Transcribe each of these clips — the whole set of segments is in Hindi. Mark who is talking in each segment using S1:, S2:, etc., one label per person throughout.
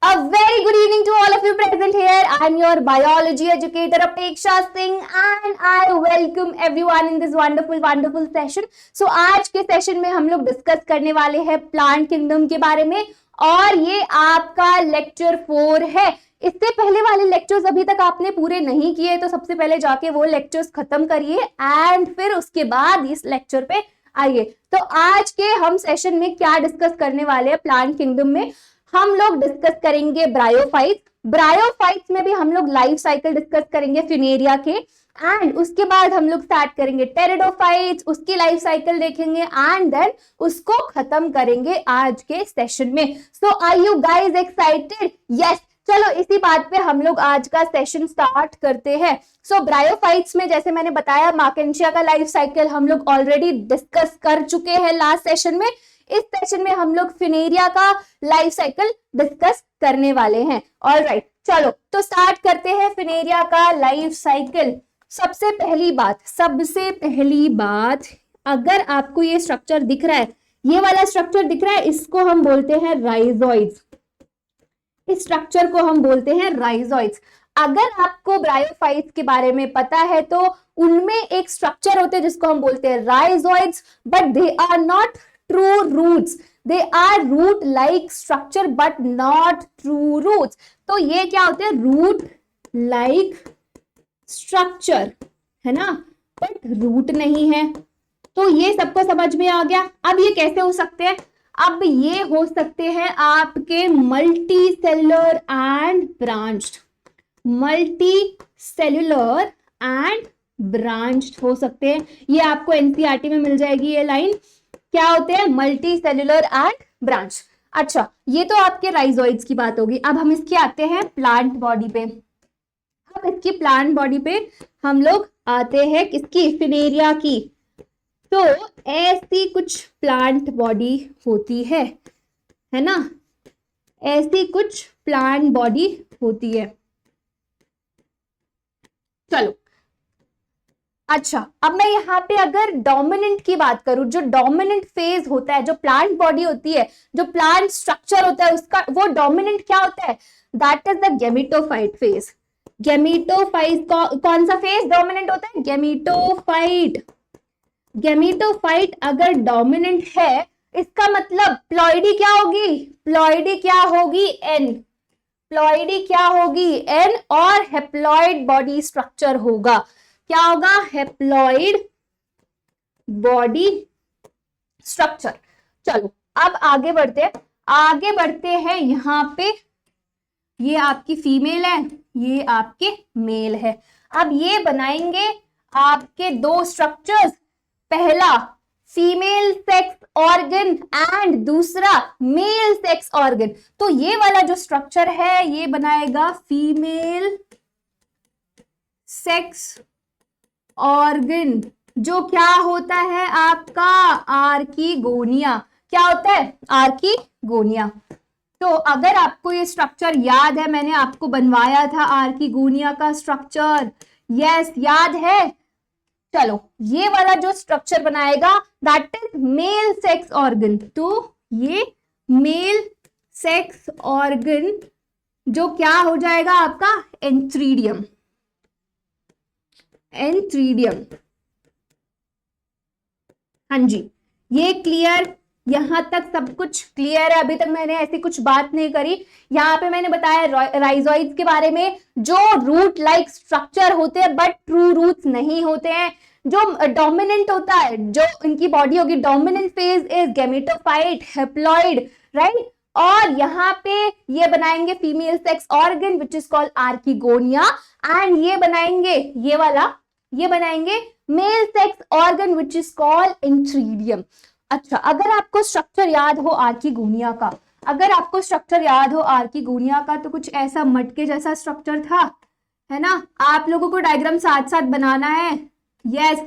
S1: A very good evening to all of you present here. I am your biology educator Apeksha Singh and I welcome everyone in this wonderful session. So आज के सेशन में हम लोग डिस्कस करने वाले हैं प्लांट किंगडम के बारे में और ये आपका लेक्चर 4 है। इससे पहले वाले लेक्चर्स अभी तक आपने पूरे नहीं किए तो सबसे पहले जाके वो लेक्चर्स खत्म करिए एंड फिर उसके बाद इस लेक्चर पे आइए। तो आज के हम सेशन में क्या डिस्कस करने वाले हैं, प्लांट किंगडम में हम लोग डिस्कस करेंगे ब्रायोफाइट्स। ब्रायोफाइट्स में भी हम लोग लाइफ साइकिल डिस्कस करेंगे फिनेरिया के एंड उसके बाद हम लोग स्टार्ट करेंगे टेरिडोफाइट्स, उसकी लाइफ साइकिल देखेंगे एंड देन उसको खत्म करेंगे आज के सेशन में। So are you guys excited? Yes, चलो इसी बात पे हम लोग आज का सेशन स्टार्ट करते हैं। सो ब्रायोफाइट्स में जैसे मैंने बताया मार्केंशिया का लाइफ साइकिल हम लोग ऑलरेडी डिस्कस कर चुके हैं लास्ट सेशन में। इस सेशन में हम लोग फिनेरिया का लाइफ साइकिल डिस्कस करने वाले हैं। ऑलराइट, चलो तो स्टार्ट करते हैं फिनेरिया का लाइफ साइकिल। सबसे पहली बात अगर आपको ये स्ट्रक्चर दिख रहा है, ये वाला स्ट्रक्चर दिख रहा है, इसको हम बोलते हैं राइजोइड्स। इस स्ट्रक्चर को हम बोलते हैं राइजोइड्स। अगर आपको ब्रायोफाइट्स के बारे में पता है तो उनमें एक स्ट्रक्चर होते हैं जिसको हम बोलते हैं rhizoids, but they are not true roots. They are root like structure but not true roots. तो ये क्या होते हैं? root like structure है ना, but root नहीं है। तो ये सबको समझ में आ गया। अब ये कैसे हो सकते हैं? अब ये हो सकते हैं आपके multi cellular and branched, multi cellular and branched हो सकते हैं। ये आपको एनसीईआरटी में मिल जाएगी ये लाइन। क्या होते हैं? Multi cellular and branch. अच्छा, ये तो आपके राइजोइड्स की बात होगी। अब हम इसके आते हैं प्लांट बॉडी पे। अब इसकी प्लांट बॉडी पे हम लोग आते हैं किसकी? फिनेरिया की। तो ऐसी कुछ प्लांट बॉडी होती है ना, ऐसी कुछ प्लांट बॉडी होती है। चलो अच्छा, अब मैं यहाँ पे अगर डोमिनेंट की बात करूं, जो डोमिनेंट फेज होता है, जो प्लांट बॉडी होती है, जो प्लांट स्ट्रक्चर होता है उसका, वो डोमिनेंट क्या होता है? That is the gametophyte phase. Gametophyte कौन सा फेज डोमिनेंट होता है? गेमेटोफाइट। गेमेटोफाइट अगर डोमिनेंट है इसका मतलब प्लॉइडी क्या होगी? प्लॉइडी क्या होगी? एन। प्लॉइडी क्या होगी? एन। और हेप्लॉइड बॉडी स्ट्रक्चर होगा। क्या होगा? Haploid body structure. चलो अब आगे बढ़ते हैं। यहाँ पे ये आपकी फीमेल है, ये आपके मेल है। अब ये बनाएंगे आपके दो स्ट्रक्चर्स, पहला फीमेल सेक्स ऑर्गन एंड दूसरा मेल सेक्स ऑर्गन। तो ये वाला जो स्ट्रक्चर है ये बनाएगा फीमेल सेक्स ऑर्गन, जो क्या होता है आपका? आर्कीगोनिया। क्या होता है? आर्कीगोनिया। तो अगर आपको ये स्ट्रक्चर याद है, मैंने आपको बनवाया था आर्कीगोनिया का स्ट्रक्चर। यस, याद है। चलो ये वाला जो स्ट्रक्चर बनाएगा that is male sex organ. तो ये मेल सेक्स ऑर्गन जो क्या हो जाएगा आपका? एंथ्रीडियम। एंथ्रीडियम। हाँ जी, ये क्लियर? यहां तक सब कुछ क्लियर है? अभी तक मैंने ऐसी कुछ बात नहीं करी। यहाँ पे मैंने बताया राइजोइड्स के बारे में, जो रूट लाइक स्ट्रक्चर होते हैं बट ट्रू रूट्स नहीं होते हैं। जो डोमिनेंट होता है, जो इनकी बॉडी होगी, dominant phase is gametophyte, haploid, right. और यहाँ पे ये बनाएंगे female sex organ which is called archegonia and ये बनाएंगे male sex organ which is called antheridium. अच्छा, अगर आपको स्ट्रक्चर याद हो आर्कीगोनिया का, तो कुछ ऐसा मटके जैसा स्ट्रक्चर था, है ना। आप लोगों को डायग्राम साथ साथ बनाना है। यस,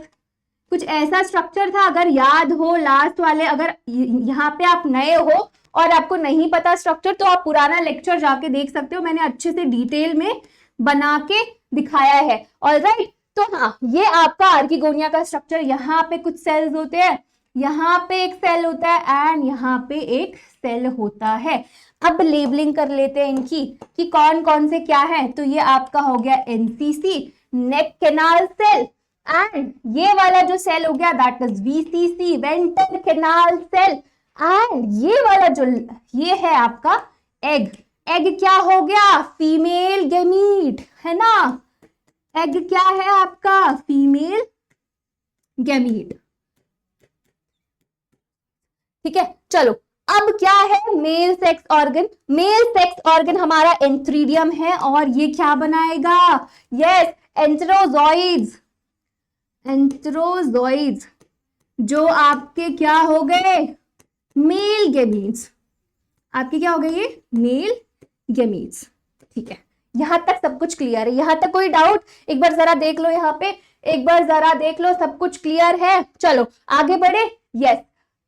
S1: कुछ ऐसा स्ट्रक्चर था, अगर याद हो लास्ट वाले। अगर यहाँ पे आप नए हो और आपको नहीं पता स्ट्रक्चर तो आप पुराना लेक्चर जाके देख सकते हो, मैंने अच्छे से डिटेल में बना के दिखाया है। ऑलराइट, तो हाँ, ये आपका आर्कीगोनिया का स्ट्रक्चर। यहाँ पे कुछ सेल्स होते हैं, यहाँ पे एक सेल होता है एंड यहाँ पे एक सेल होता है। अब लेबलिंग कर लेते हैं इनकी कि कौन कौन से क्या है। तो ये आपका हो गया NCC, neck canal cell, and ये वाला जो सेल हो गया that is VCC, ventral canal cell, and ये वाला जो ये है आपका एग। एग क्या हो गया? फीमेल गैमीट, है ना। एग क्या है आपका? Female gamete. ठीक है, चलो अब क्या है? Male sex organ. Male sex organ हमारा एंथ्रीडियम है और ये क्या बनाएगा? Yes, antherozoids. एंथ्रोजॉइड्स जो आपके क्या हो गए? Male gametes. आपके क्या हो गए? ये मेल गैमीट्स। ठीक है, यहां तक सब कुछ क्लियर है? यहां तक कोई डाउट? एक बार जरा देख लो, यहाँ पे एक बार जरा देख लो, सब कुछ क्लियर है? चलो आगे बढ़े। यस,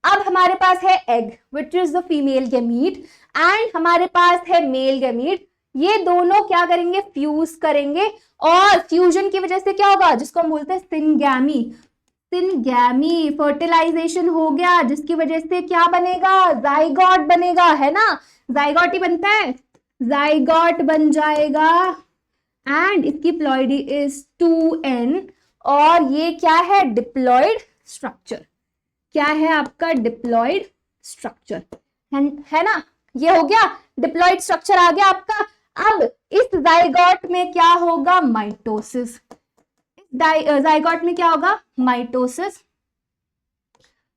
S1: अब हमारे पास है egg which is the female gamete, and हमारे पास है मेल गैमीट। ये दोनों क्या करेंगे? फ्यूज करेंगे, और फ्यूजन की वजह से क्या होगा? जिसको हम बोलते हैं सिनगैमी। सिनगैमी फर्टिलाइजेशन हो गया, जिसकी वजह से क्या बनेगा? जाइगोट बनेगा, है ना। जाइगोट ही बनता है, जाइगोट बन जाएगा, एंड इसकी प्लॉइडी इज 2n, और ये क्या है? Diploid structure. क्या है आपका? डिप्लॉइड स्ट्रक्चर, है ना। ये हो गया, डिप्लॉइड स्ट्रक्चर आ गया आपका। अब इस जाइगोट में क्या होगा? माइटोसिस। जाइगोट में क्या होगा? माइटोसिस।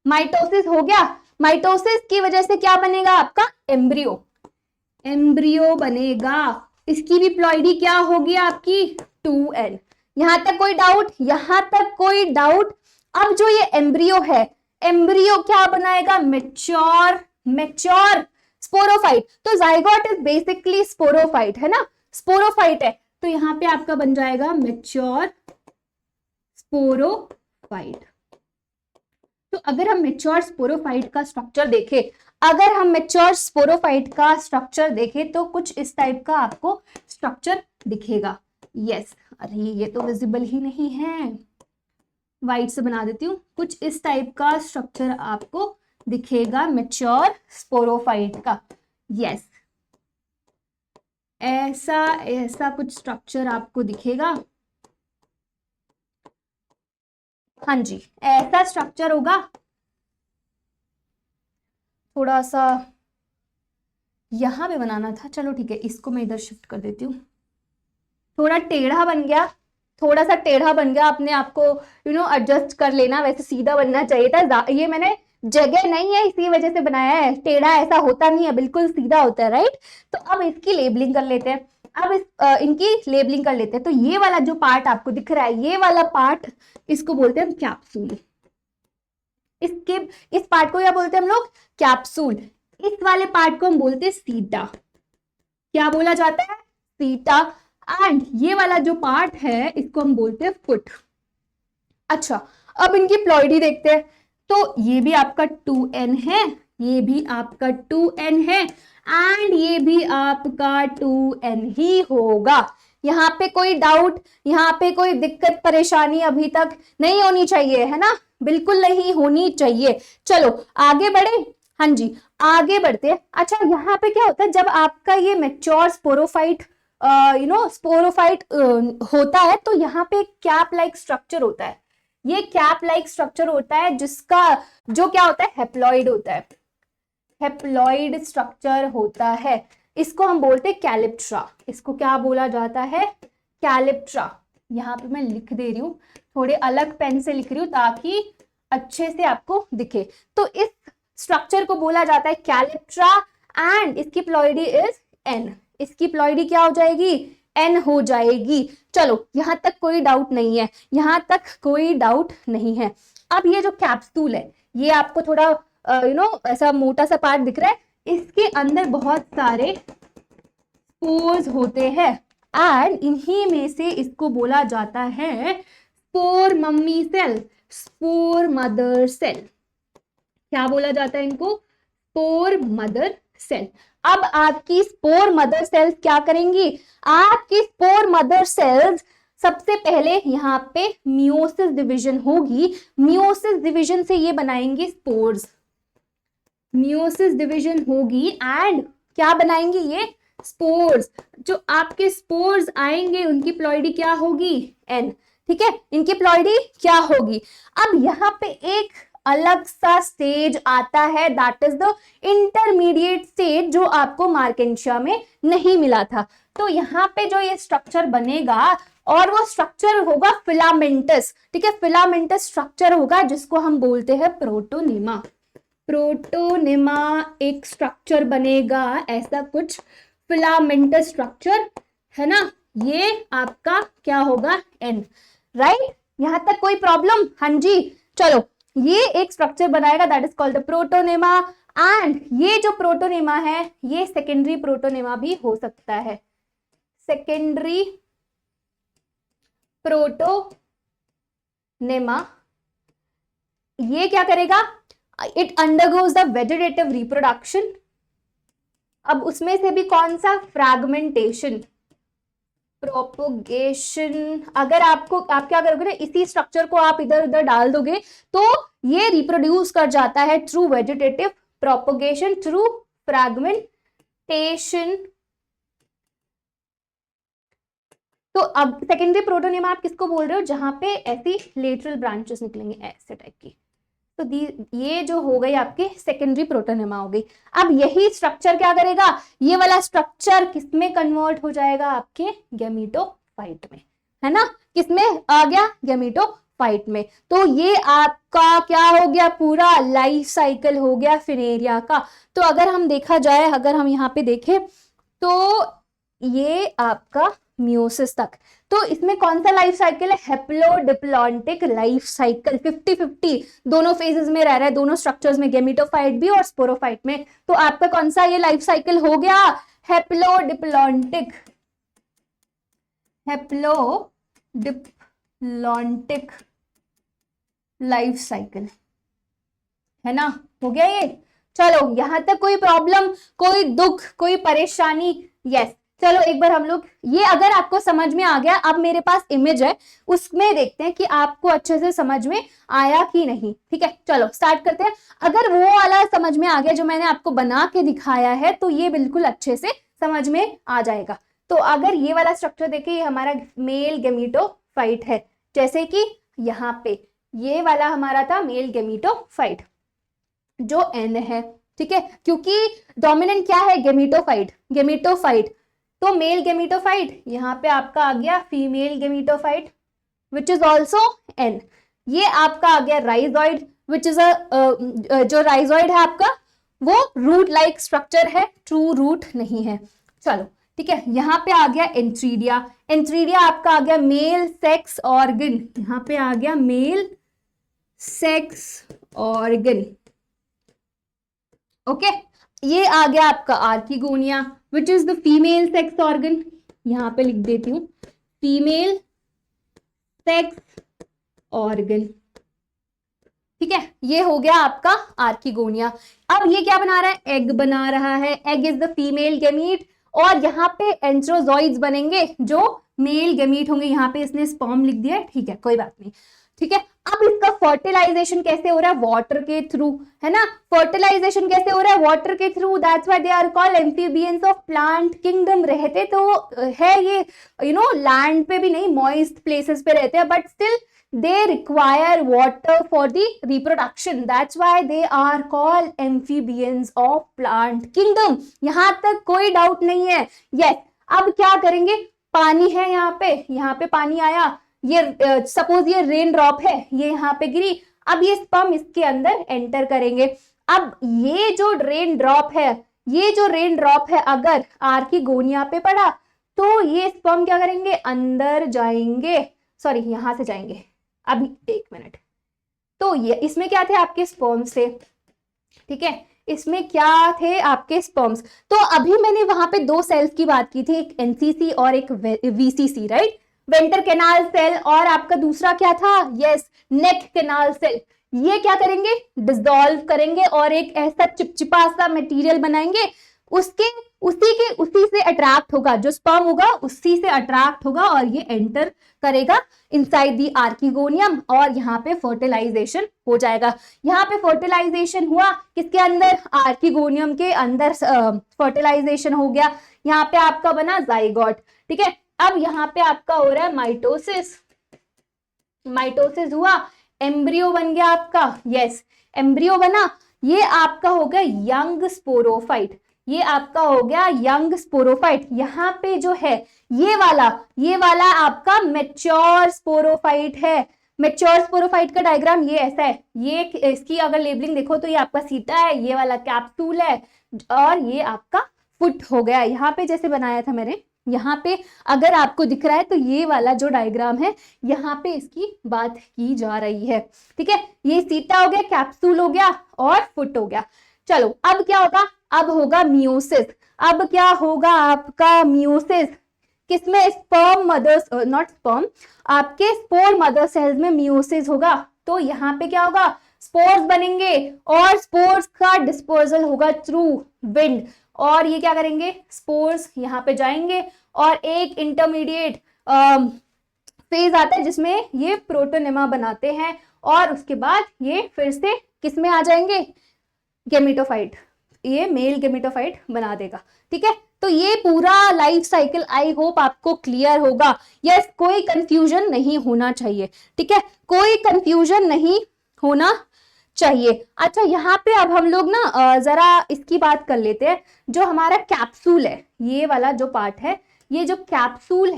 S1: माइटोसिस हो गया। माइटोसिस की वजह से क्या बनेगा आपका? एम्ब्रियो। एम्ब्रियो बनेगा। इसकी भी प्लॉइडी क्या होगी आपकी? 2n। यहां तक कोई डाउट? यहां तक कोई डाउट? अब जो ये एम्ब्रियो है, एम्ब्रियो क्या बनाएगा? मेच्योर। Mature sporophyte. तो जाइगोट इज बेसिकली स्पोरोफाइट, है ना, स्पोरोफाइट है। तो यहां पे आपका बन जाएगा मेच्योर स्पोरोफाइट। तो अगर हम मेच्योर स्पोरोफाइट का स्ट्रक्चर देखें, अगर हम मेच्योर स्पोरोफाइट का स्ट्रक्चर देखें तो कुछ इस टाइप का आपको स्ट्रक्चर दिखेगा। यस, अरे ये तो विजिबल ही नहीं है, व्हाइट से बना देती हूँ। कुछ इस टाइप का स्ट्रक्चर आपको दिखेगा मेच्योर स्पोरोफाइट का। यस, ऐसा ऐसा कुछ स्ट्रक्चर आपको दिखेगा। हाँ जी, ऐसा स्ट्रक्चर होगा। थोड़ा सा यहां पे बनाना था, चलो ठीक है, इसको मैं इधर शिफ्ट कर देती हूँ। थोड़ा टेढ़ा बन गया, थोड़ा सा टेढ़ा बन गया, अपने आप को एडजस्ट कर लेना। वैसे सीधा बनना चाहिए था, ये मैंने जगह नहीं है इसी वजह से बनाया है। टेढ़ा ऐसा होता नहीं है, बिल्कुल सीधा होता है, राइट। तो अब इसकी लेबलिंग कर लेते हैं। अब इनकी लेबलिंग कर लेते हैं। तो ये वाला जो पार्ट आपको दिख रहा है, ये वाला पार्ट, इसको बोलते हैं कैप्सूल। इसके इस पार्ट को क्या बोलते हैं हम लोग? कैप्सूल। इस वाले पार्ट को हम बोलते हैं सीटा। क्या बोला जाता है? सीटा। एंड ये वाला जो पार्ट है इसको हम बोलते हैं फुट। अच्छा, अब इनकी प्लॉइडी देखते हैं। तो ये भी आपका 2n है, ये भी आपका 2n है, एंड ये भी आपका 2n ही होगा। यहाँ पे कोई डाउट, यहाँ पे कोई दिक्कत परेशानी अभी तक नहीं होनी चाहिए, है ना, बिल्कुल नहीं होनी चाहिए। चलो आगे बढ़े। हाँ जी, आगे बढ़ते हैं। अच्छा, यहाँ पे क्या होता है? जब आपका ये मेच्योर स्पोरोफाइट स्पोरोफाइट होता है, तो यहाँ पे कैप लाइक स्ट्रक्चर होता है। ये कैप लाइक स्ट्रक्चर होता है, जिसका जो क्या होता है? हेप्लॉइड होता है। हेप्लॉइड स्ट्रक्चर होता है। इसको हम बोलते हैं कैलिप्ट्रा। इसको क्या बोला जाता है? कैलिप्ट्रा। यहाँ पे मैं लिख दे रही हूँ, थोड़े अलग पेन से लिख रही हूँ ताकि अच्छे से आपको दिखे। तो इस स्ट्रक्चर को बोला जाता है कैलिप्ट्रा, एंड इसकी प्लॉइडी इज n। इसकी प्लॉइडी क्या हो जाएगी? n हो जाएगी। चलो यहां तक कोई डाउट नहीं है, यहां तक कोई डाउट नहीं है। अब ये जो कैप्सूल है, ये आपको थोड़ा ऐसा मोटा सा पार्ट दिख रहा है, इसके अंदर बहुत सारे स्पोर्स होते हैं, एंड इन्हीं में से इसको बोला जाता है spore mummy cell, spore mother cell. क्या बोला जाता है इनको? Spore mother cell. अब आपकी स्पोर मदर सेल्स क्या करेंगी? आपकी स्पोर मदर सेल्स सबसे पहले यहाँ पे मियोसिस डिवीजन होगी। मियोसिस डिवीजन से ये बनाएंगे स्पोर्स। मियोसिस डिवीजन होगी, एंड क्या बनाएंगे ये? स्पोर्स। जो आपके स्पोर्स आएंगे उनकी प्लॉइडी क्या होगी? एन। ठीक है, इनकी प्लॉइडी क्या होगी? अब यहाँ पे एक अलग सा स्टेज आता है, that is the intermediate stage, जो आपको मार्केंशिया में नहीं मिला था। तो यहाँ पे जो ये स्ट्रक्चर बनेगा और वो स्ट्रक्चर होगा फिलामेंटस। ठीक है, फिलामेंटस स्ट्रक्चर होगा जिसको हम बोलते हैं प्रोटोनेमा। प्रोटोनेमा एक स्ट्रक्चर बनेगा, ऐसा कुछ फिलामेंटस स्ट्रक्चर है ना। ये आपका क्या होगा? एन। राइट, यहां तक कोई प्रॉब्लम? हाँ जी, चलो ये एक स्ट्रक्चर बनाएगा, that is called the protonema. And ये जो प्रोटोनेमा है ये सेकेंडरी प्रोटोनेमा भी हो सकता है। सेकेंडरी प्रोटोनेमा ये क्या करेगा? It undergoes the vegetative reproduction. अब उसमें से भी कौन सा? Fragmentation, propagation. अगर आपको, आप क्या करोगे ना, इसी स्ट्रक्चर को आप इधर उधर डाल दोगे तो ये रिप्रोड्यूस कर जाता है through vegetative propagation, through fragmentation. तो अब सेकेंडरी प्रोटोनेमा आप किसको बोल रहे हो? जहां पे ऐसी लेटरल ब्रांचेस निकलेंगे ऐसे टाइप की। तो ये जो हो गई आपकी सेकेंडरी प्रोटोनेमा हो गई। अब यही स्ट्रक्चर क्या करेगा? ये वाला स्ट्रक्चर किसमें कन्वर्ट हो जाएगा? आपके गैमीटोफाइट में, है ना। किसमें आ गया? गैमीटोफाइट में। तो ये आपका क्या हो गया? पूरा लाइफ साइकिल हो गया फिनेरिया का। तो अगर हम देखा जाए, अगर हम यहाँ पे देखें तो ये आपका मियोसिस तक, तो इसमें कौन सा लाइफ साइकिल है? हेप्लोडिप्लॉन्टिक लाइफ साइकिल। 50-50 दोनों फेजेस में रह रहा है, दोनों स्ट्रक्चर्स में, गेमिटोफाइट भी और स्पोरोफाइट में। तो आपका कौन सा ये लाइफ साइकिल हो गया? हेप्लोडिप्लॉन्टिक, हेप्लोडिप्लॉन्टिक लाइफ साइकिल, है ना। हो गया ये। चलो यहां तक कोई प्रॉब्लम, कोई दुख, कोई परेशानी? यस। चलो एक बार हम लोग, ये अगर आपको समझ में आ गया, अब मेरे पास इमेज है उसमें देखते हैं कि आपको अच्छे से समझ में आया कि नहीं। ठीक है, चलो स्टार्ट करते हैं। अगर वो वाला समझ में आ गया जो मैंने आपको बना के दिखाया है तो ये बिल्कुल अच्छे से समझ में आ जाएगा। तो अगर ये वाला स्ट्रक्चर देखिए, ये हमारा मेल गेमीटोफाइट है, जैसे कि यहाँ पे ये वाला हमारा था मेल गेमीटोफाइट जो एन है। ठीक है, क्योंकि डोमिनेंट क्या है? Gametophyte, gametophyte. तो मेल गेमीटोफाइट, यहाँ पे आपका आ गया female gametophyte which is also an. ये आपका आ गया राइजॉइड विच इज जो राइजॉइड है आपका वो रूट लाइक स्ट्रक्चर है, ट्रू रूट नहीं है। चलो ठीक है, यहाँ पे आ गया एंथ्रीडिया। एंथ्रीडिया आपका आ गया मेल सेक्स ऑर्गन, यहाँ पे आ गया मेल सेक्स ऑर्गन। ओके, ये आ गया आपका archegonia which is the female sex organ. यहां पे लिख देती हूं फीमेल सेक्स ऑर्गन। ठीक है, ये हो गया आपका आर्किगोनिया। अब ये क्या बना रहा है? एग बना रहा है। Egg is the female gamete और यहाँ पे एंथ्रोजॉइड्स बनेंगे जो मेल गैमीट होंगे। यहाँ पे इसने स्पर्म लिख दिया है, ठीक है कोई बात नहीं। ठीक है, अब इसका फर्टिलाइजेशन कैसे हो रहा है? वाटर के थ्रू, है ना। फर्टिलाइजेशन कैसे हो रहा है? वाटर के थ्रू। That's why they are called amphibians of plant kingdom. रहते तो है ये लैंड पे भी नहीं, मॉइस्ट प्लेसेस पे रहते हैं, but still they require water for the reproduction. That's why they are called amphibians of plant kingdom. यहां तक कोई डाउट नहीं है। yes, अब क्या करेंगे? पानी है यहाँ पे पानी आया, ये सपोज ये रेन ड्रॉप है, ये यहाँ पे गिरी। अब ये स्पर्म इसके अंदर एंटर करेंगे। अब ये जो रेन ड्रॉप है अगर आर्किगोनिया पे पड़ा तो ये स्पर्म क्या करेंगे? अंदर जाएंगे, सॉरी यहां से जाएंगे। अभी एक मिनट, तो ये इसमें क्या थे? आपके स्पर्म्स थे। ठीक है, इसमें क्या थे? आपके स्पर्म्स। तो अभी मैंने वहां पे दो सेल्स की बात की थी, एक एनसीसी और एक VCC, right. Venter canal cell और आपका दूसरा क्या था? Yes, neck canal cell. ये क्या करेंगे? डिसॉल्व करेंगे और एक ऐसा चिपचिपा सा मटेरियल बनाएंगे, उसी से अट्रैक्ट होगा, जो स्पर्म होगा उसी से अट्रैक्ट होगा और ये एंटर करेगा इनसाइड दी आर्किगोनियम और यहाँ पे फर्टिलाइजेशन हो जाएगा। यहाँ पे फर्टिलाइजेशन हुआ किसके अंदर, आर्किगोनियम के अंदर फर्टिलाइजेशन हो गया, यहाँ पे आपका बना जाइगोट। ठीक है, अब यहाँ पे आपका हो रहा है माइटोसिस, माइटोसिस हुआ, एम्ब्रियो बन गया आपका, यस एम्ब्रियो बना, ये आपका हो गया यंग स्पोरोफाइट, ये आपका हो गया यंग स्पोरोफाइट। यहाँ पे जो है ये वाला आपका मैच्योर स्पोरोफाइट है। मैच्योर स्पोरोफाइट का डायग्राम ये ऐसा है, ये इसकी अगर लेबलिंग देखो तो ये आपका सीटा है, ये वाला कैप्सूल है और ये आपका फुट हो गया। यहाँ पे जैसे बनाया था मैंने, यहाँ पे अगर आपको दिख रहा है तो ये वाला जो डायग्राम है यहाँ पे इसकी बात की जा रही है। ठीक है, ये सीटा हो गया, कैप्सूल हो गया और फुट हो गया। चलो अब क्या होगा, अब होगा मियोसिस। अब क्या होगा आपका मियोसिस, किसमें, स्पर्म मदर्स, नॉट स्पर्म, आपके स्पोर मदर सेल्स में मियोसिस होगा। तो यहाँ पे क्या होगा, स्पोर्स बनेंगे और स्पोर्स का डिस्पोजल होगा थ्रू विंड, और ये क्या करेंगे, स्पोर्स यहाँ पे जाएंगे और एक इंटरमीडिएट फेज आता है जिसमें ये प्रोटोनेमा बनाते हैं और उसके बाद ये फिर से किसमें आ जाएंगे, गेमेटोफाइट, ये मेल गेमेटोफाइट बना देगा। ठीक है, तो ये पूरा लाइफ साइकिल आई होप आपको क्लियर होगा। यस, कोई कंफ्यूजन नहीं होना चाहिए। ठीक है, कोई कंफ्यूजन नहीं होना चाहिए। अच्छा, यहाँ पे अब हम लोग ना जरा इसकी बात कर लेते हैं, जो हमारा कैप्सूल है, ये वाला जो पार्ट है, ये जो कैप्सूल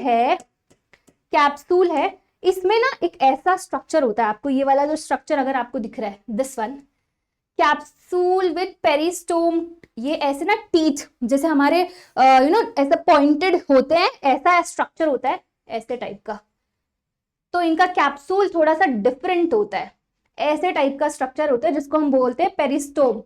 S1: है इसमें ना एक ऐसा स्ट्रक्चर होता है, आपको ये वाला जो स्ट्रक्चर अगर आपको दिख रहा है, this one, capsule with peristome, ये ऐसे ना टीथ जैसे हमारे ऐसे पॉइंटेड होते हैं, ऐसा स्ट्रक्चर होता है ऐसे टाइप का। तो इनका कैप्सूल थोड़ा सा डिफरेंट होता है, ऐसे टाइप का स्ट्रक्चर होता है जिसको हम बोलते हैं पेरिस्टोम।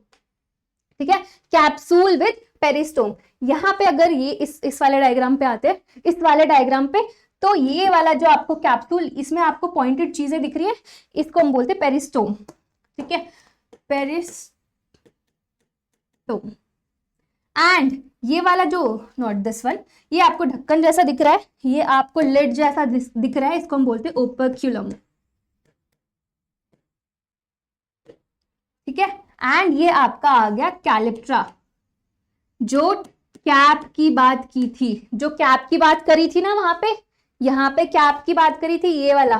S1: ठीक है, कैप्सूल विथ पेरिस्टोम। यहाँ पे अगर ये इस वाले डायग्राम पे आते हैं, इस वाले डायग्राम पे, तो ये वाला जो आपको कैप्सूल, इसमें आपको पॉइंटेड चीजें दिख रही है, इसको हम बोलते हैं पेरिस्टोम। ठीक है, पेरिस्टोम। एंड ये वाला जो, नॉट दिस वन, ये आपको ढक्कन जैसा दिख रहा है, ये आपको लिड जैसा दिख रहा है, इसको हम बोलते हैं ओपर्क्यूलम। ठीक है, एंड ये आपका आ गया कैलिप्ट्रा, जो कैप की बात की थी, जो कैप की बात करी थी ना वहां पे, यहाँ पे कैप की बात करी थी ये वाला,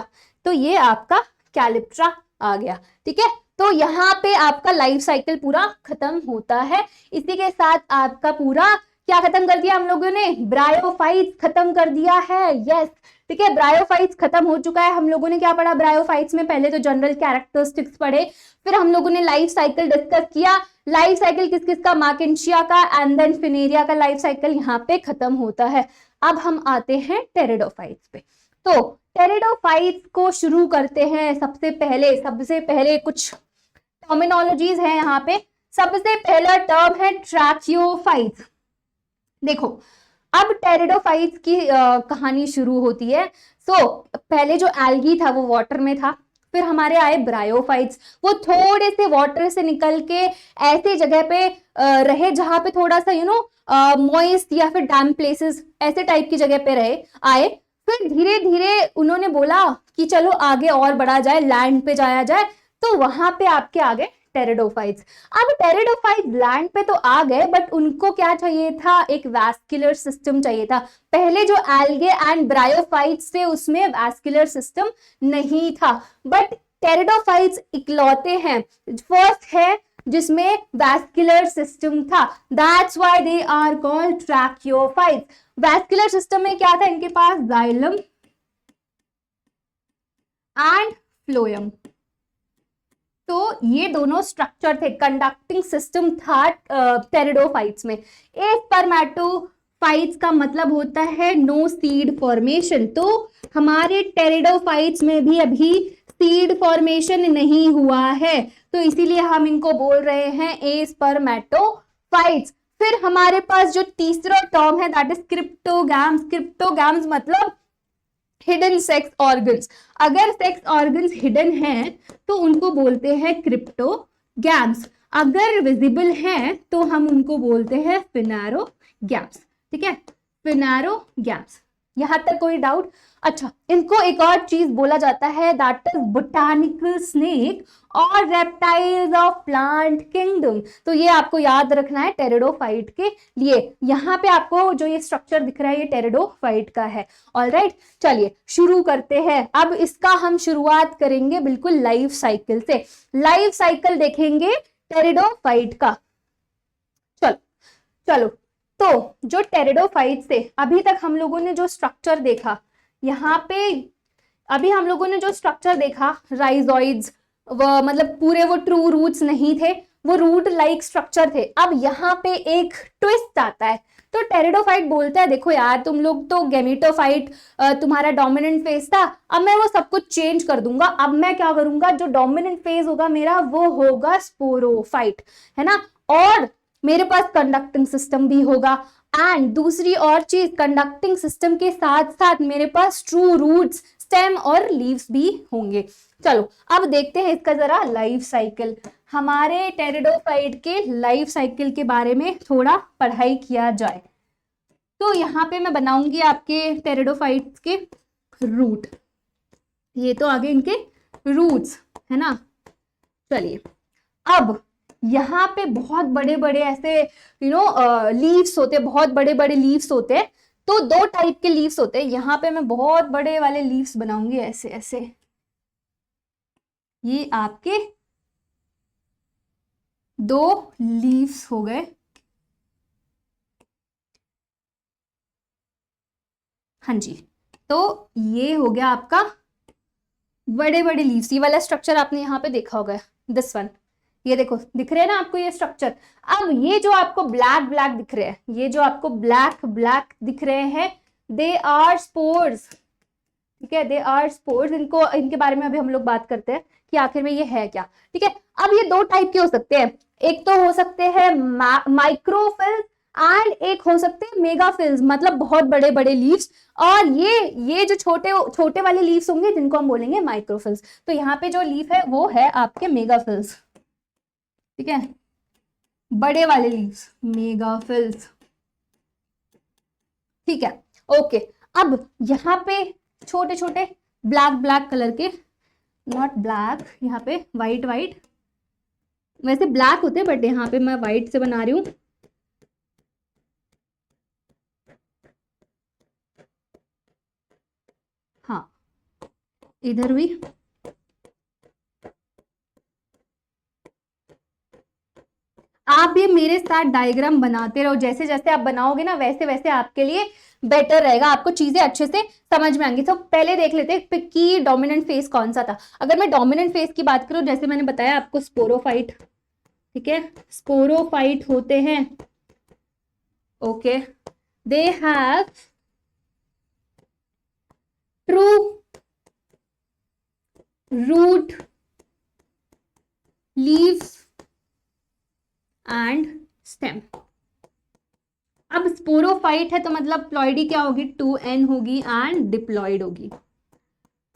S1: तो ये आपका कैलिप्ट्रा आ गया। ठीक है, तो यहाँ पे आपका लाइफ साइकिल पूरा खत्म होता है। इसी के साथ आपका पूरा क्या खत्म कर दिया हम लोगों ने, ब्रायोफाइट्स खत्म कर दिया है। यस, ठीक है, ब्रायोफाइट्स खत्म हो चुका है। हम लोगों ने क्या पढ़ा ब्रायोफाइट्स में, पहले तो जनरल कैरेक्टरिस्टिक्स पढ़े, फिर हम लोगों ने लाइफ साइकिल डिस्कस किया। लाइफ साइकिल किस किस का, मार्केंशिया का एंड देन फिनेरिया का लाइफ साइकिल यहाँ पे खत्म होता है। अब हम आते हैं टेरिडोफाइट्स पे। तो टेरिडोफाइट्स को शुरू करते हैं। सबसे पहले कुछ टर्मिनोलॉजीज है यहाँ पे। सबसे पहला टर्म है ट्रैकियोफाइट्स। देखो, अब टेरिडोफाइट्स की कहानी शुरू होती है। पहले जो एल्गी था वो वाटर में था, फिर हमारे आए ब्रायोफाइट्स, वो थोड़े से वाटर से निकल के ऐसे जगह पे रहे जहां पे थोड़ा सा मॉइस्ट या फिर डैम प्लेसेस, ऐसे टाइप की जगह पे आए। फिर धीरे धीरे उन्होंने बोला कि चलो आगे और बढ़ा जाए, लैंड पे जाया जाए, तो वहां पे आपके आ गए टेरिडोफाइट्स। अब टेरिडोफाइट्स लैंड पे तो आ गए, बट उनको क्या चाहिए था, एक वैस्कुलर सिस्टम चाहिए था। पहले जो एल्गे एंड ब्रायोफाइट्स थे उसमें वैस्कुलर सिस्टम नहीं था, बट टेरिडोफाइट्स इकलौते हैं, फर्स्ट है जिसमें वैस्कुलर सिस्टम था। That's why they are called tracheophytes. Vascular system में क्या था इनके पास, जाइलम एंड फ्लोएम। तो ये दोनों स्ट्रक्चर थे, कंडक्टिंग सिस्टम था टेरिडोफाइट्स में। स्पर्मेटोफाइट्स का मतलब होता है नो सीड फॉर्मेशन। तो हमारे टेरिडोफाइट्स में भी अभी सीड फॉर्मेशन नहीं हुआ है, तो इसीलिए हम इनको बोल रहे हैं एस्पर्मेटोफाइट्स। फिर हमारे पास जो तीसरा टर्म है दैट इज क्रिप्टोगैम्स। क्रिप्टोगैम्स मतलब हिडन सेक्स ऑर्गन्स। अगर सेक्स ऑर्गन्स हिडन हैं तो उनको बोलते हैं क्रिप्टोगैम्स, अगर विजिबल हैं तो हम उनको बोलते हैं फिनेरोगैम्स। ठीक है, स्पिनोरैम्स। यहां तक कोई डाउट? अच्छा, इनको एक और चीज बोला जाता है, दैट इज बोटानिकल स्नेक और रेप्टाइल्स ऑफ प्लांट किंगडम। तो ये आपको याद रखना है टेरिडोफाइट के लिए। यहाँ पे आपको जो ये स्ट्रक्चर दिख रहा है ये टेरिडोफाइट का है। ऑलराइट, चलिए शुरू करते हैं। अब इसका हम शुरुआत करेंगे बिल्कुल लाइफ साइकिल से। लाइफ साइकिल देखेंगे टेरिडोफाइट का। चलो चलो, तो जो टेरिडोफाइट से अभी तक हम लोगों ने जो स्ट्रक्चर देखा, यहाँ पे अभी हम लोगों ने जो स्ट्रक्चर देखा, राइजोइड्स, मतलब पूरे वो ट्रू रूट्स नहीं थे, वो रूट लाइक स्ट्रक्चर थे। अब यहाँ पे एक ट्विस्ट आता है। तो टेरिडोफाइट बोलता है देखो यार, तुम लोग तो गेमेटोफाइट, तुम्हारा डोमिनेंट फेज था, अब मैं वो सब कुछ चेंज कर दूंगा। अब मैं क्या करूंगा, जो डोमिनेंट फेज होगा मेरा वो होगा स्पोरोफाइट, है ना, और मेरे पास कंडक्टिंग सिस्टम भी होगा। एंड दूसरी और चीज, कंडक्टिंग सिस्टम के साथ साथ मेरे पास ट्रू रूट्स, स्टेम और लीव्स भी होंगे। चलो अब देखते हैं इसका जरा लाइफ साइकिल। हमारे टेरिडोफाइट के लाइफ साइकिल के बारे में थोड़ा पढ़ाई किया जाए। तो यहाँ पे मैं बनाऊंगी आपके टेरिडोफाइट के रूट। ये तो आगे इनके रूट्स है ना। चलिए, अब यहाँ पे बहुत बड़े बड़े ऐसे लीव्स होते हैं, बहुत बड़े बड़े लीव्स होते हैं। तो दो टाइप के लीव्स होते हैं। यहाँ पे मैं बहुत बड़े वाले लीव्स बनाऊंगी, ऐसे ऐसे। ये आपके दो लीव्स हो गए। हाँ जी, तो ये हो गया आपका बड़े बड़े लीव्स। ये वाला स्ट्रक्चर आपने यहाँ पे देखा होगा, दिस वन। ये देखो, दिख रहे हैं ना आपको ये स्ट्रक्चर। अब ये जो आपको ब्लैक ब्लैक दिख रहे हैं, ये जो आपको ब्लैक ब्लैक दिख रहे हैं, दे आर स्पोर्स। ठीक है, दे आर स्पोर्स। इनको, इनके बारे में अभी हम लोग बात करते हैं कि आखिर में ये है क्या। ठीक है, अब ये दो टाइप के हो सकते हैं। एक तो हो सकते हैं माइक्रोफिल्स एंड एक हो सकते हैं मेगाफिल्स, मतलब बहुत बड़े बड़े लीव्स। और ये जो छोटे छोटे वाले लीव्स होंगे जिनको हम बोलेंगे माइक्रोफिल्स। तो यहाँ पे जो लीफ है वो है आपके मेगाफिल्स। ठीक है, बड़े वाले लीव्स मेगाफिल्स। ठीक है, ओके। अब यहाँ पे छोटे छोटे ब्लैक ब्लैक कलर के, नॉट ब्लैक, यहाँ पे व्हाइट व्हाइट, वैसे ब्लैक होते हैं बट यहाँ पे मैं व्हाइट से बना रही हूँ। हाँ, इधर भी। आप ये मेरे साथ डायग्राम बनाते रहो, जैसे जैसे आप बनाओगे ना वैसे वैसे आपके लिए बेटर रहेगा, आपको चीजें अच्छे से समझ में आएंगी। तो पहले देख लेते हैं कि डोमिनेंट फेज कौन सा था। अगर मैं डोमिनेंट फेज की बात करूं, जैसे मैंने बताया आपको स्पोरोफाइट, ठीक है, स्पोरोफाइट होते हैं। Okay, they have true root, leaves and stem. अब स्पोरोफाइट है तो मतलब प्लॉइडी क्या होगी, 2n होगी एंड डिप्लॉइड होगी,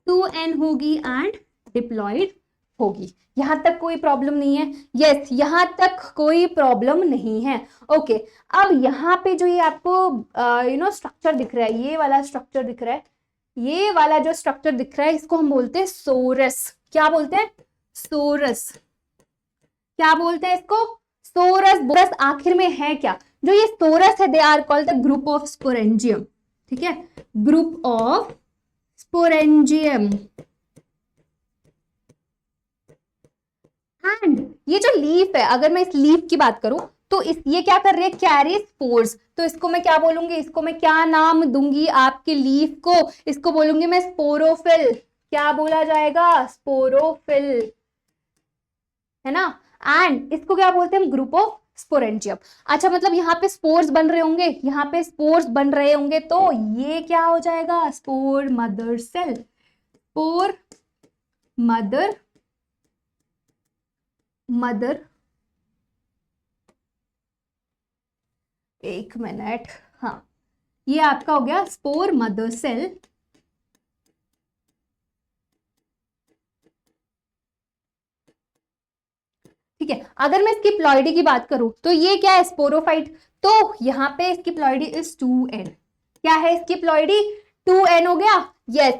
S1: 2n होगी एंड डिप्लॉइड होगी। यहां तक कोई प्रॉब्लम नहीं है? यस, यहां तक कोई प्रॉब्लम नहीं है। ओके, अब यहाँ पे जो ये आपको स्ट्रक्चर दिख रहा है, ये वाला स्ट्रक्चर दिख रहा है, ये वाला जो स्ट्रक्चर दिख रहा है इसको हम बोलते हैं सोरस। क्या बोलते हैं? सोरस। क्या बोलते हैं इसको? सोरस। बोरस आखिर में है क्या? जो ये सोरस है, they are called the group of sporangium. ठीक है, ग्रुप ऑफ स्पोरेंजियम। एंड ये जो लीफ है, अगर मैं इस लीफ की बात करूं तो ये क्या कर रही है, कैरी स्पोर्स। तो इसको मैं क्या बोलूंगी, इसको मैं क्या नाम दूंगी आपके लीफ को? इसको बोलूंगी मैं स्पोरोफिल। क्या बोला जाएगा? स्पोरोफिल, है ना। एंड इसको क्या बोलते हैं? Group of sporangium. अच्छा, मतलब यहाँ पे स्पोर्स बन रहे होंगे, यहाँ पे स्पोर्स बन रहे होंगे, तो ये क्या हो जाएगा? Spore mother cell. Spore mother, एक मिनट, हाँ, ये आपका हो गया स्पोर मदर सेल। ठीक है, अगर मैं इसकी प्लॉइडी की बात करूं तो ये क्या है? स्पोरोफाइट। तो यहाँ पे इसकी प्लॉइडी इज 2n। क्या है इसकी प्लॉइडी, 2n हो गया, यस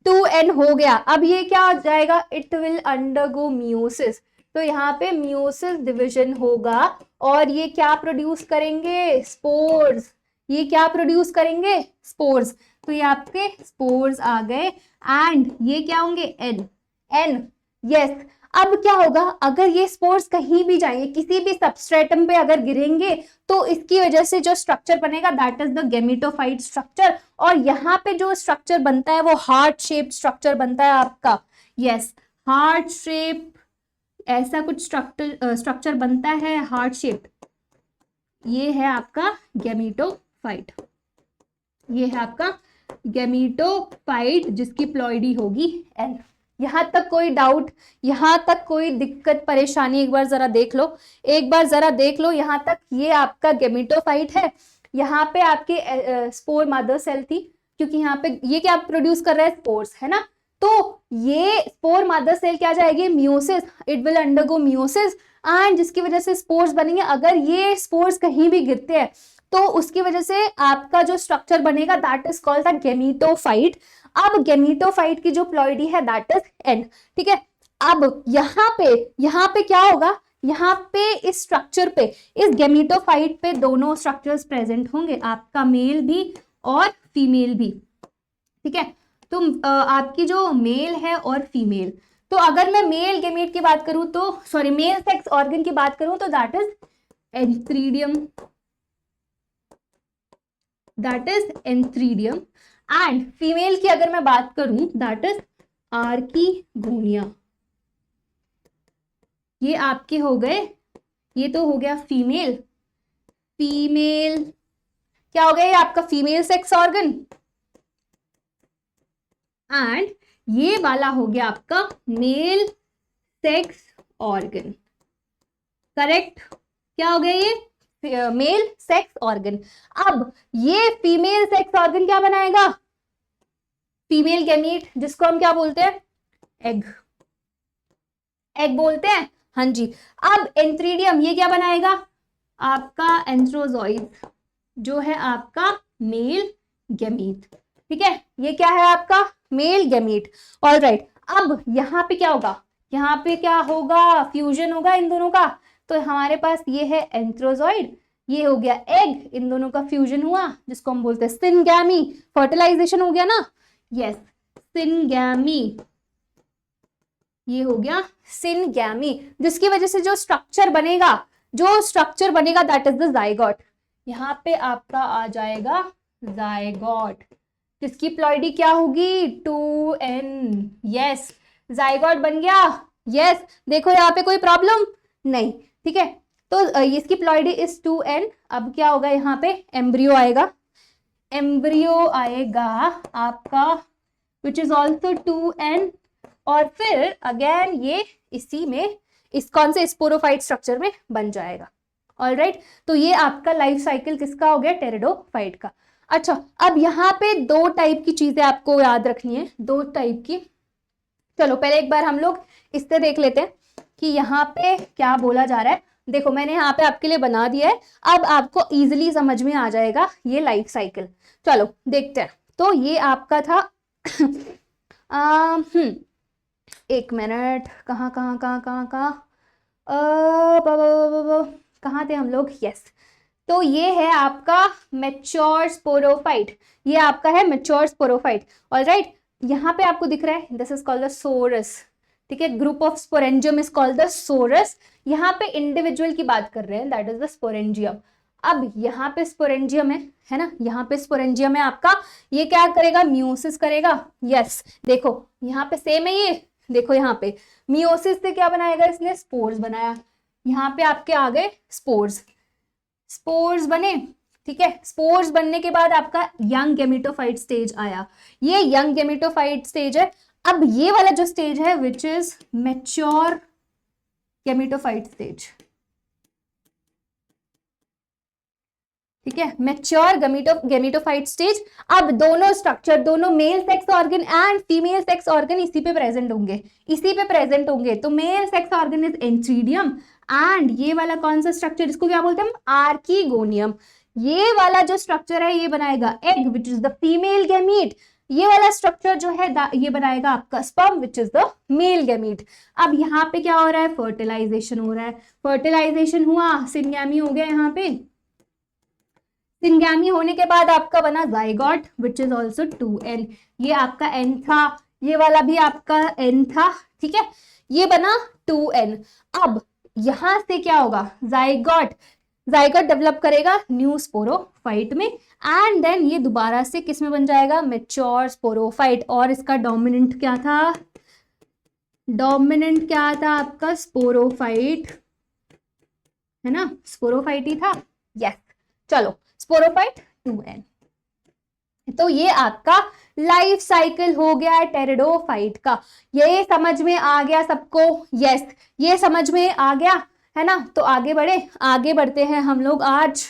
S1: 2n हो गया। अब ये क्या हो जाएगा, इट विल अंडरगो मियोसिस, तो यहाँ पे मियोसिस डिवीजन होगा और ये क्या प्रोड्यूस करेंगे, स्पोर्स। ये क्या प्रोड्यूस करेंगे, स्पोर्स। तो ये आपके स्पोर्स आ गए एंड ये क्या होंगे, एन यस। अब क्या होगा, अगर ये स्पोर्स कहीं भी जाएंगे, किसी भी सबस्ट्रेटम पे अगर गिरेंगे, तो इसकी वजह से जो स्ट्रक्चर बनेगा that is the gametophyte structure. और यहाँ पे जो स्ट्रक्चर बनता है वो हार्ट शेप स्ट्रक्चर बनता है आपका, यस हार्ट शेप, ऐसा कुछ स्ट्रक्चर बनता है हार्ट शेप। ये है आपका गेमेटोफाइट, ये है आपका गेमेटोफाइट जिसकी प्लॉइडी होगी एन। यहां तक कोई डाउट, यहां तक कोई दिक्कत परेशानी, एक बार जरा देख लो, एक बार जरा देख लो यहाँ तक। ये आपका गेमेटोफाइट है, यहाँ पे आपके स्पोर मदर सेल थी, क्योंकि यहाँ पे ये क्या प्रोड्यूस कर रहा है, स्पोर्स है ना। तो ये स्पोर मदर सेल क्या जाएगी, meiosis, it will undergo meiosis and जिसकी वजह से स्पोर्स बनेंगे। अगर ये स्पोर्स कहीं भी गिरते हैं तो उसकी वजह से आपका जो स्ट्रक्चर बनेगा that is called the gametophyte. अब गेमेटोफाइट की जो प्लॉइडी है दैट इज एन, ठीक है। अब यहाँ पे क्या होगा, यहाँ पे इस स्ट्रक्चर पे, इस गेमेटोफाइट पे दोनों स्ट्रक्चर्स प्रेजेंट होंगे, आपका मेल भी और फीमेल भी, ठीक है। तो आपकी जो मेल है और फीमेल, तो अगर मैं मेल गेमेट की बात करूं तो, सॉरी मेल सेक्स ऑर्गन की बात करूं तो that is antheridium, that is antheridium. And female की अगर मैं बात करूं दैट इज आर्कीगोनिया। ये आपके हो गए, ये तो हो गया फीमेल, फीमेल क्या हो गया, ये आपका फीमेल सेक्स ऑर्गन। एंड ये वाला हो गया आपका मेल सेक्स ऑर्गन, करेक्ट। क्या हो गया, ये मेल सेक्स ऑर्गन। अब ये फीमेल सेक्स ऑर्गन क्या बनाएगा, फीमेल गैमीट, जिसको हम क्या बोलते हैं, एग, एग बोलते हैं, हाँ जी। अब एंथ्रीडियम ये क्या बनाएगा, आपका एंथ्रोजॉइड, जो है आपका मेल गैमीट, ठीक है। ये क्या है आपका मेल गैमीट, ऑलराइट। अब यहाँ पे क्या होगा, यहाँ पे क्या होगा, फ्यूजन होगा इन दोनों का। तो हमारे पास ये है एंथ्रोजॉइड, ये हो गया एग, इन दोनों का फ्यूजन हुआ जिसको हम बोलते हैं सिनगैमी, फर्टिलाइजेशन हो गया ना, यस सिनगैमी, ये हो गया सिनगैमी, जिसकी वजह से जो स्ट्रक्चर बनेगा, जो स्ट्रक्चर बनेगा दैट इज द जाइगोट। यहाँ पे आपका आ जाएगा जाइगोट, जिसकी प्लॉइडी क्या होगी, 2n, यस जाइगोट बन गया, यस। देखो यहाँ पे कोई प्रॉब्लम नहीं, ठीक है। तो इसकी प्लॉइडी इज 2n। अब क्या होगा, यहाँ पे एम्ब्रियो आएगा, एम्ब्रियो आएगा आपका विच इज ऑल्सो 2n, और फिर अगेन ये इसी में, इस कौन से स्पोरोफाइट स्ट्रक्चर में बन जाएगा, ऑलराइट। तो ये आपका लाइफ साइकिल किसका हो गया, टेरिडोफाइट का। अच्छा, अब यहाँ पे दो टाइप की चीजें आपको याद रखनी है, दो टाइप की। चलो पहले एक बार हम लोग इससे देख लेते हैं कि यहाँ पे क्या बोला जा रहा है। देखो मैंने यहाँ पे आपके लिए बना दिया है, अब आपको इजीली समझ में आ जाएगा ये लाइफ साइकिल। चलो देखते हैं। तो ये आपका था एक मिनट, कहाँ थे हम लोग, यस। तो ये है आपका मैच्योर स्पोरोफाइट, ये आपका है मैच्योर स्पोरोफाइट, ऑलराइट। यहाँ पे आपको दिख रहा है this is called the sorus, ठीक है। Group of sporangium is called the sorus. यहाँ पे इंडिविजुअल की बात कर रहे हैं, दैट इज द स्पोरेंजियम। अब यहाँ पे स्पोरेंजियम है ना, यहाँ पे स्पोरेंजियम है आपका, ये क्या करेगा, मियोसिस करेगा, यस। देखो यहाँ पे सेम है, ये देखो यहाँ पे मियोसिस से क्या बनाएगा इसने, स्पोर्स बनाया। यहाँ पे आपके आ गए स्पोर्स, स्पोर्स बने, ठीक है। स्पोर्स बनने के बाद आपका यंग गेमेटोफाइट स्टेज आया, ये यंग गेमेटोफाइट स्टेज है। अब ये वाला जो स्टेज है which is mature gametophyte stage, ठीक है, मैच्योर गेमेटोफाइट स्टेज। अब दोनों स्ट्रक्चर, दोनों male sex organ and female sex organ इसी पे प्रेजेंट होंगे, इसी पे प्रेजेंट होंगे। तो male sex organ is antheridium and ये वाला कौन सा स्ट्रक्चर, इसको क्या बोलते हैं हम, आर्कीगोनियम। ये वाला जो स्ट्रक्चर है ये बनाएगा egg which is the female gamete, ये वाला स्ट्रक्चर जो है ये बनाएगा आपका sperm which is the male gamete. अब यहाँ पे क्या हो रहा है, फर्टिलाइजेशन हो रहा है, फर्टिलाइजेशन हुआ, सिंगैमी हो गया, यहाँ पे सिंगैमी होने के बाद आपका बना zygote which is also 2n, ये आपका n था, ये वाला भी आपका n था, ठीक है, ये बना 2n। अब यहां से क्या होगा, जाइगोट डेवलप करेगा न्यू स्पोरोफाइट में, एंड देन ये दोबारा से किस में बन जाएगा, मेच्योर स्पोरोफाइट। और इसका डोमिनेंट क्या था, डोमिनेंट क्या था आपका, स्पोरोफाइट है ना, स्पोरोफाइट ही था, यस। चलो स्पोरोफाइट 2n। तो ये आपका लाइफ साइकिल हो गया टेरिडोफाइट का। ये समझ में आ गया सबको, यस ये समझ में आ गया है ना। तो आगे बढ़ते हैं हम लोग आज।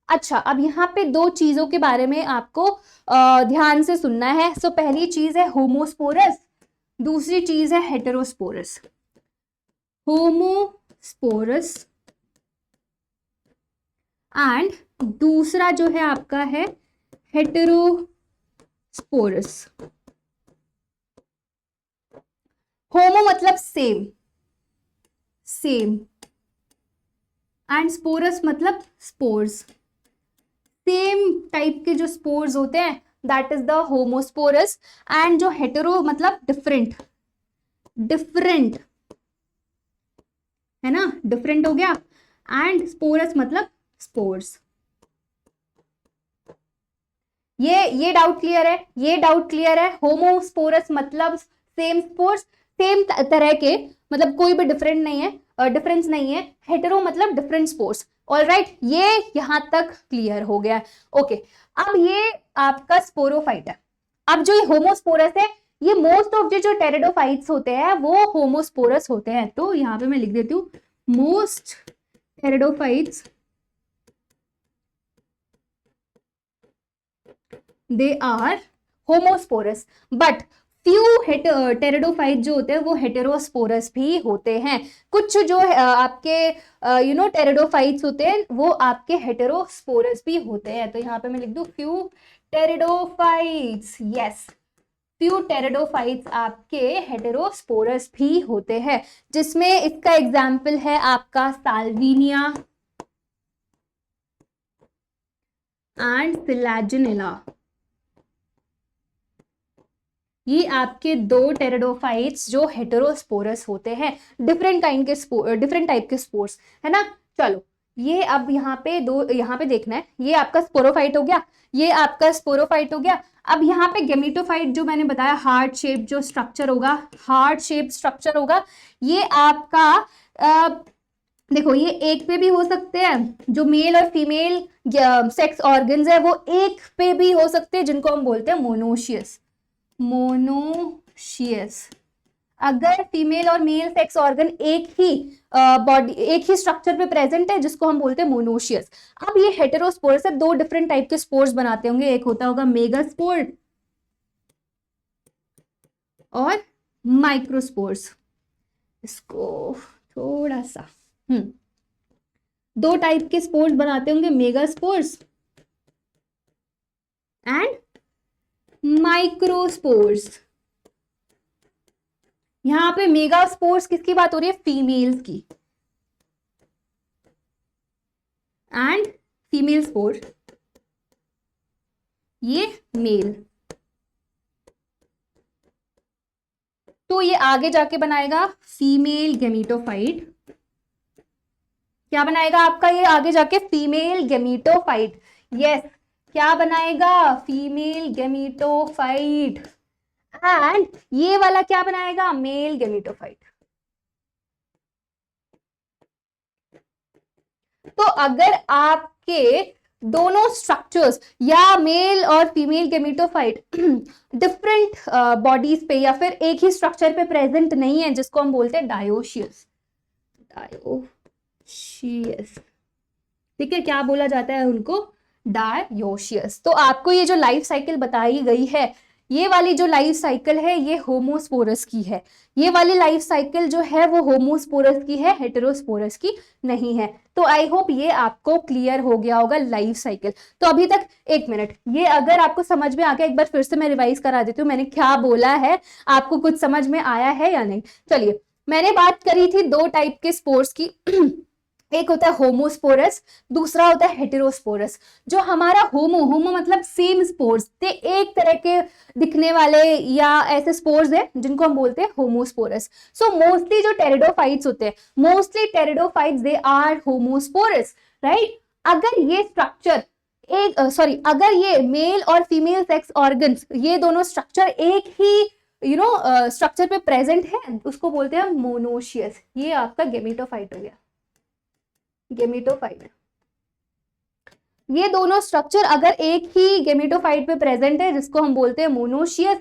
S1: अच्छा, अब यहाँ पे दो चीजों के बारे में आपको ध्यान से सुनना है। सो पहली चीज है होमोस्पोरस, दूसरी चीज है हेटेरोस्पोरस। होमोस्पोरस एंड दूसरा जो है आपका है हेटेरोस्पोरस। होमो मतलब सेम एंड स्पोरस मतलब स्पोर्स, सेम टाइप के जो स्पोर्स होते हैं that is the homosporous. And जो हेटेरो मतलब डिफरेंट है ना, डिफरेंट हो गया, एंड स्पोरस मतलब स्पोर्स। ये डाउट क्लियर है, ये डाउट क्लियर है। होमोस्पोरस मतलब सेम स्पोर्स, सेम तरह के, मतलब कोई भी डिफरेंट नहीं है, डिफरेंस नहीं है। हेटेरो मतलब डिफरेंट स्पोर्स। ऑलराइट, ये यहां तक क्लियर हो गया। ओके, अब ये आपका स्पोरोफाइट है। अब जो ये होमोस्पोरस है, ये मोस्ट ऑफ जो टेरिडोफाइट्स होते हैं वो होमोस्पोरस होते हैं। तो यहां पे मैं लिख देती हूँ most pteridophytes they are homosporous, but few pteridophyte जो होते हैं वो हेटेरोस्पोरस भी होते हैं। कुछ जो आपके टेरिडोफाइट्स होते हैं वो आपके हेटेरोस्पोरस भी होते हैं। तो यहाँ पे मैं लिख दूं few pteridophytes, yes few pteridophytes आपके हेटेरोस्पोरस भी होते हैं, जिसमें इसका एग्जाम्पल है आपका साल्विनिया एंड सिलाजिनेला। ये आपके दो टेरिडोफाइट्स जो हेटेरोस्पोरस होते हैं, डिफरेंट टाइप के स्पोर्स है ना। चलो ये अब यहाँ पे देखना है, ये आपका स्पोरोफाइट हो गया, ये आपका स्पोरोफाइट हो गया। अब यहाँ पे गेमिटोफाइट जो मैंने बताया हार्ट शेप जो स्ट्रक्चर होगा, हार्ट शेप स्ट्रक्चर होगा, ये आपका देखो ये एक पे भी हो सकते हैं, जो मेल और फीमेल सेक्स ऑर्गन्स है वो एक पे भी हो सकते हैं, जिनको हम बोलते हैं मोनोशियस। अगर फीमेल और मेल सेक्स ऑर्गन एक ही स्ट्रक्चर पे प्रेजेंट है, जिसको हम बोलते हैं मोनोशियस। अब ये हेटेरोस्पोर्स है, दो डिफरेंट टाइप के स्पोर्स बनाते होंगे, एक होता होगा मेगास्पोर और माइक्रोस्पोर्स। इसको थोड़ा सा दो टाइप के स्पोर्स बनाते होंगे, मेगास्पोर्स एंड माइक्रोस्पोर्स। यहां पे मेगास्पोर्स किसकी बात हो रही है, फीमेल्स की, एंड फीमेल स्पोर ये मेल। तो ये आगे जाके बनाएगा फीमेल गेमिटोफाइट। क्या बनाएगा आपका ये आगे जाके, फीमेल गेमिटोफाइट, यस क्या बनाएगा, फीमेल गेमिटोफाइट। एंड ये वाला क्या बनाएगा, मेल गेमिटोफाइट। तो अगर आपके दोनों स्ट्रक्चर्स या मेल और फीमेल गेमिटोफाइट डिफरेंट बॉडीज पे या फिर एक ही स्ट्रक्चर पे प्रेजेंट नहीं है, जिसको हम बोलते हैं डायोशियस, ठीक है, क्या बोला जाता है उनको, डायोशियस। तो आपको ये जो लाइफ साइकिल बताई गई है ये वाली जो लाइफ साइकिल है ये होमोस्पोरस की है, ये वाली लाइफ साइकिल जो है वो होमोस्पोरस की है, हेटेरोस्पोरस की नहीं है। तो आई होप ये आपको क्लियर हो गया होगा लाइफ साइकिल। तो अभी तक, एक मिनट, ये अगर आपको समझ में आ गया, एक बार फिर से मैं रिवाइज करा देती हूँ मैंने क्या बोला है, आपको कुछ समझ में आया है या नहीं। चलिए, मैंने बात करी थी दो टाइप के स्पोर्स की एक होता है होमोस्पोरस, दूसरा होता है हेटेरोस्पोरस। जो हमारा होमो मतलब सेम स्पोर्स थे, एक तरह के दिखने वाले या ऐसे स्पोर्स है जिनको हम बोलते हैं होमोस्पोरस। सो मोस्टली जो टेरिडोफाइट्स होते हैं, mostly pteridophytes they are homosporous, right. अगर ये स्ट्रक्चर अगर ये मेल और फीमेल सेक्स ऑर्गन्स, ये दोनों स्ट्रक्चर एक ही स्ट्रक्चर पे प्रेजेंट है, उसको बोलते हैं मोनोशियस। ये आपका गेमेटोफाइट हो गया, गेमेटोफाइट। ये दोनों स्ट्रक्चर अगर एक ही गेमेटोफाइट पे प्रेजेंट है, जिसको हम बोलते हैं मोनोशियस।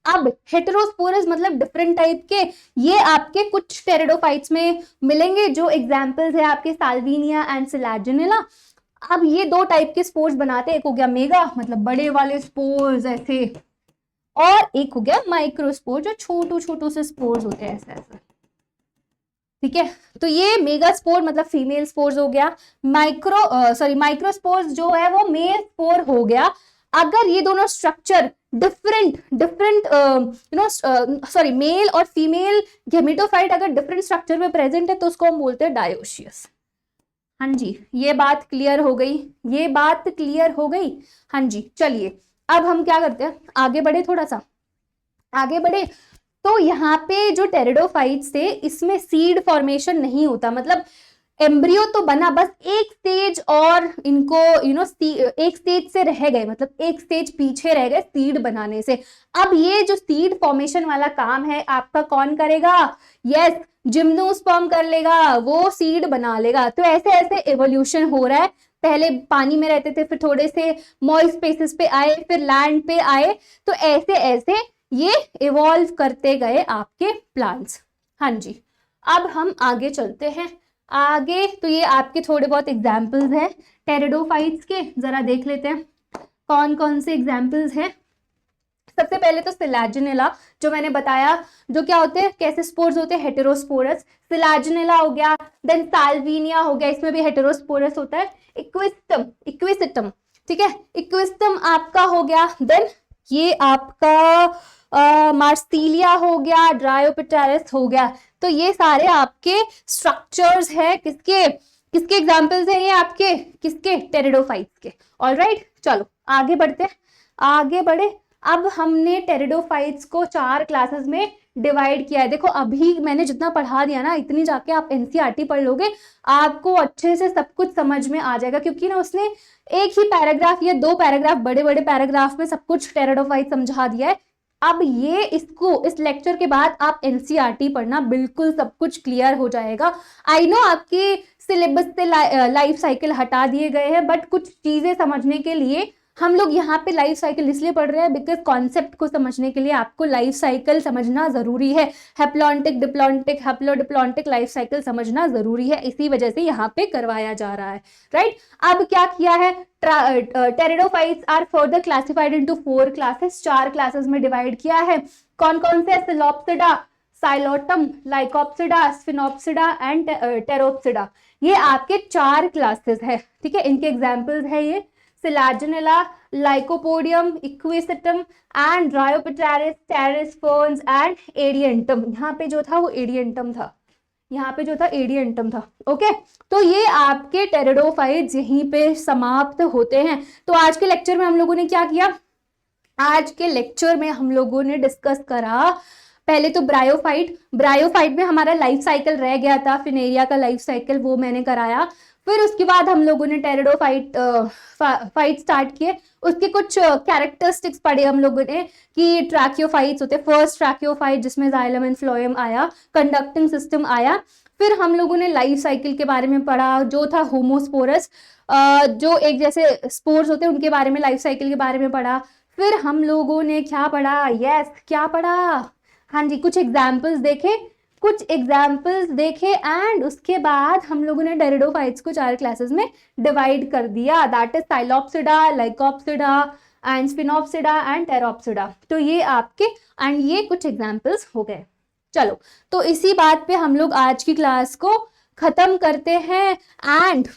S1: अब हेटेरोस्पोरस मतलब डिफरेंट टाइप के, ये आपके कुछ टेरिडोफाइट्स में मिलेंगे, जो एग्जांपल्स है आपके साल्विनिया एंड सिलाजिनेला। अब ये दो टाइप के स्पोर्स बनाते हैं, एक हो गया मेगा मतलब बड़े वाले स्पोर्स ऐसे, और एक हो गया माइक्रोस्पोर जो छोटू छोटू से स्पोर्स होते हैं ऐसे ऐसे, ठीक है। तो ये मेगा स्पोर मतलब फीमेल स्पोर्स हो गया, माइक्रोस्पोर्स जो है वो मेल स्पोर हो गया। अगर ये दोनों स्ट्रक्चर मेल और फीमेल गेमेटोफाइट अगर डिफरेंट स्ट्रक्चर में प्रेजेंट है तो उसको हम बोलते हैं डायोशियस। हाँ जी, ये बात क्लियर हो गई, ये बात क्लियर हो गई। हाँ जी, चलिए अब हम क्या करते हैं, आगे बढ़े, थोड़ा सा आगे बढ़े। तो यहाँ पे जो टेरिडोफाइट्स थे इसमें सीड फॉर्मेशन नहीं होता, मतलब एम्ब्रियो तो बना, बस एक स्टेज और इनको एक स्टेज से रह गए, मतलब एक स्टेज पीछे रह गए सीड बनाने से। अब ये जो सीड फॉर्मेशन वाला काम है आपका कौन करेगा? यस, जिम्नोस्पर्म कर लेगा, वो सीड बना लेगा। तो ऐसे ऐसे एवोल्यूशन हो रहा है, पहले पानी में रहते थे, फिर थोड़े से मॉइस्ट स्पेसेस पे आए, फिर लैंड पे आए, तो ऐसे ऐसे ये इवॉल्व करते गए आपके प्लांट्स। हाँ जी, अब हम आगे चलते हैं आगे। तो ये आपके थोड़े बहुत एग्जाम्पल्स हैं टेरिडोफाइट्स के, जरा देख लेते हैं कौन कौन से एग्जाम्पल्स हैं। सबसे पहले तो सिलाजिनेला जो मैंने बताया, जो क्या होते हैं, कैसे स्पोर्स होते हैं, हेटेरोस्पोरस। सिलाजिनेला हो गया, देन साल्विनिया हो गया, इसमें भी हेटेरोस्पोरस होता है। इक्विसिटम, ठीक है, इक्विसिटम आपका हो गया। देन ये आपका मार्सिलिया हो गया, ड्रायोपिटेरस हो गया। तो ये सारे आपके स्ट्रक्चर्स है, किसके किसके एग्जाम्पल्स हैं ये आपके, किसके, टेरिडोफाइट्स के। ऑलराइट, चलो आगे बढ़ते हैं, आगे बढ़े। अब हमने टेरिडोफाइट्स को 4 क्लासेस में डिवाइड किया है। देखो अभी मैंने जितना पढ़ा दिया ना, इतनी जाके आप एनसीईआरटी पढ़ लोगे, आपको अच्छे से सब कुछ समझ में आ जाएगा, क्योंकि ना उसने एक ही पैराग्राफ या 2 पैराग्राफ, बड़े बड़े पैराग्राफ में सब कुछ टेरिडोफाइट समझा दिया है। अब ये इस लेक्चर के बाद आप एनसीईआरटी पढ़ना, बिल्कुल सब कुछ क्लियर हो जाएगा। आई नो आपके सिलेबस से लाइफ साइकिल हटा दिए गए हैं, बट कुछ चीजें समझने के लिए हम लोग यहाँ पे लाइफ साइकिल इसलिए पढ़ रहे हैं बिकॉज कॉन्सेप्ट को समझने के लिए आपको लाइफ साइकिल समझना जरूरी है। हेप्लॉन्टिक, डिप्लॉन्टिक, हेप्लोडिप्लॉन्टिक लाइफ साइकिल समझना जरूरी है, इसी वजह से यहाँ पे करवाया जा रहा है, राइट। अब क्या किया है, pteridophytes are further classified into 4 classes, 4 classes में डिवाइड किया है। कौन कौन से? Psilopsida, psilotum, lycopsida, sphenopsida and pteropsida. ये आपके 4 क्लासेस है, ठीक है। इनके एग्जाम्पल्स है ये Selaginella, Lycopodium, Equisetum and Dryopteris, Pteris ferns and Adiantum. यहाँ पे जो था वो एडियंटम था, यहाँ पे जो था एडियंटम था, ओके। तो ये आपके टेरिडोफाइट्स यहीं पे समाप्त होते हैं। तो आज के लेक्चर में हम लोगों ने क्या किया, आज के लेक्चर में हम लोगों ने डिस्कस करा पहले तो ब्रायोफाइट में हमारा लाइफ साइकिल रह गया था, फिनेरिया का लाइफ साइकिल, वो मैंने कराया। फिर उसके बाद हम लोगों ने टेरिडोफाइट स्टार्ट किए, उसके कुछ कैरेक्टरिस्टिक्स पढ़े हम लोगों ने कि ट्रैकियोफाइट्स होते, फर्स्ट ट्रैकियोफाइट जिसमें जाइलम एंड फ्लोएम आया, कंडक्टिंग सिस्टम आया। फिर हम लोगों ने लाइफ साइकिल के बारे में पढ़ा, जो था होमोस्पोरस, जो एक जैसे स्पोर्स होते हैं उनके बारे में, लाइफ साइकिल के बारे में पढ़ा। फिर हम लोगों ने क्या पढ़ा, क्या पढ़ा, हाँ जी, कुछ एग्जाम्पल्स देखे एंड उसके बाद हम लोगों ने टेरिडोफाइट्स को 4 क्लासेस में डिवाइड कर दिया, that is Psilopsida, Lycopsida, and Sphenopsida and Pteropsida. तो ये आपके एंड ये कुछ एग्जाम्पल्स हो गए। चलो, तो इसी बात पे हम लोग आज की क्लास को खत्म करते हैं। एंड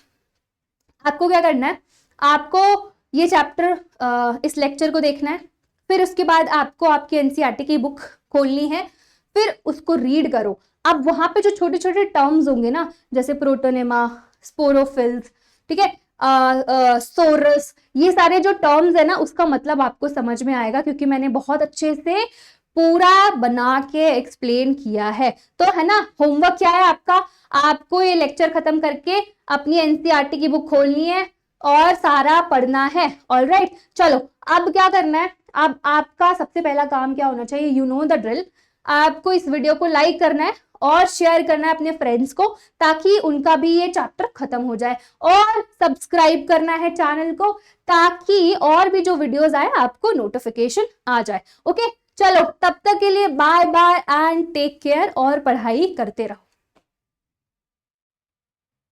S1: आपको क्या करना है, आपको ये चैप्टर इस लेक्चर को देखना है, फिर उसके बाद आपको आपकी एनसीईआरटी की बुक खोलनी है, फिर उसको रीड करो। अब वहां पे जो छोटे छोटे टर्म्स होंगे ना, जैसे प्रोटोनेमा, स्पोरोफिल्स, ठीक है, सोरस, ये सारे जो टर्म्स है ना, उसका मतलब आपको समझ में आएगा, क्योंकि मैंने बहुत अच्छे से पूरा बना के एक्सप्लेन किया है। तो है ना, होमवर्क क्या है आपका, आपको ये लेक्चर खत्म करके अपनी एनसीईआरटी की बुक खोलनी है और सारा पढ़ना है। ऑलराइट, चलो अब क्या करना है, अब आपका सबसे पहला काम क्या होना चाहिए, यू नो द ड्रिल। आपको इस वीडियो को लाइक करना है और शेयर करना है अपने फ्रेंड्स को, ताकि उनका भी ये चैप्टर खत्म हो जाए, और सब्सक्राइब करना है चैनल को, ताकि और भी जो वीडियोस आए आपको नोटिफिकेशन आ जाए। ओके, चलो तब तक के लिए bye bye and take care, और पढ़ाई करते रहो।